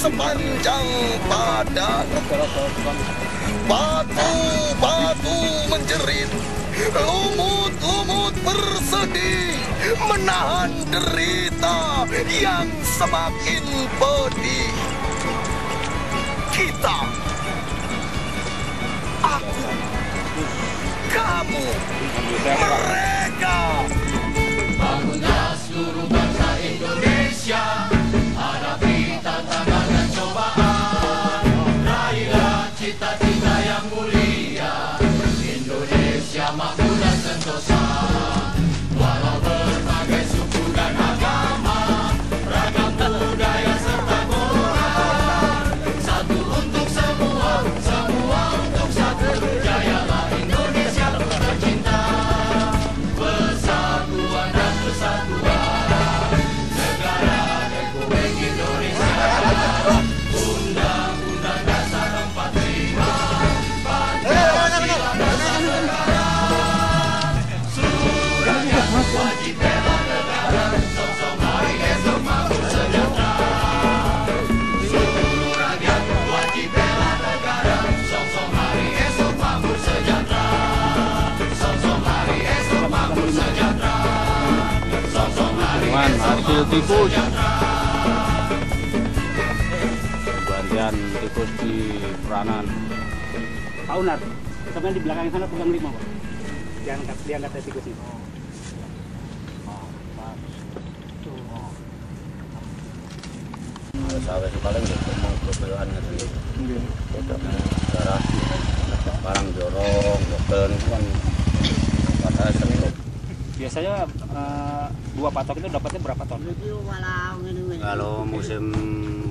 sepanjang badan. Batu-batu menjerit, lumut-lumut bersedih, menahan derita yang semakin pedih. Kita, aku, kamu, mereka. Bangunlah seluruh bangsa Indonesia, hadapi tantangan dan cobaan, raihlah cita-cita yang mulia, Indonesia makmur dan sentosa. Walau berbagai suku dan agama, ragam budaya serta moral, satu untuk semua, semua untuk satu. Jayalah Indonesia tercinta, persatuan dan persatuan, negara Republik Indonesia. Undang-Undang Dasar 45, Pancasila dasar negara, seluruh rakyat wajib bela negara, sok-sok hari esok makmur sejahtera. Seluruh rakyat wajib bela negara, sok-sok hari esok makmur sejahtera. Sok-sok hari esok makmur sejahtera. Sok-sok hari esok makmur sejahtera. Bagian tikus di peranan. Pak Unar, sampai di belakang sana pegang 5, Pak. Diangkat dari tikus itu. Sampai paling mau kebeluan gitu. Darah, barang jorong, mobil itu kan pada sering. Biasanya 2 patok itu dapatnya berapa ton? Kalau musim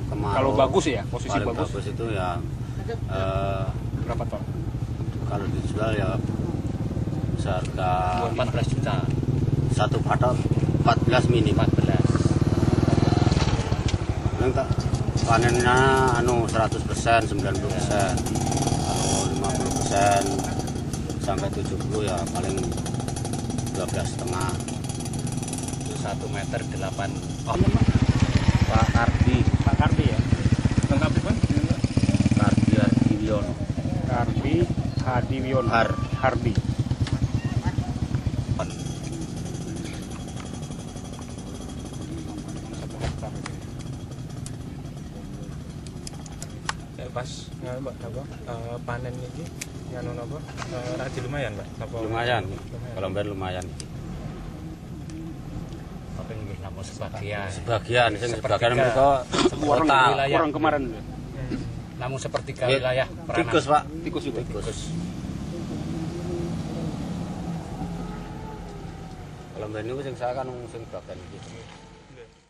kemarau, Kalau bagus ya, posisi paling bagus. bagus itu ya Berapa ton? kalau dijual ya seharga 14 juta. satu patok 14 minimal. 14. Yang panennya 100%, 90%, kalau 50% sampai 70 ya paling 12,5. 1 meter 8. Oh, Pak Kardi. Pak Kardi ya? Lengkap Pak? Kardi Hadiwiono. Kardi Hadiwiono. Hardi. Pas Mbak apa panen ini nganu napa radi lumayan Mbak napa Lumayan. Kalau mbak lumayan. Tapi nggih namun sebagian. Sebagian mereka Orang kemarin. Namun sepertiga wilayah peranan. tikus Pak. Tikus juga. Tikus. Kalau mbak ini sing saya kan sing bagian iki.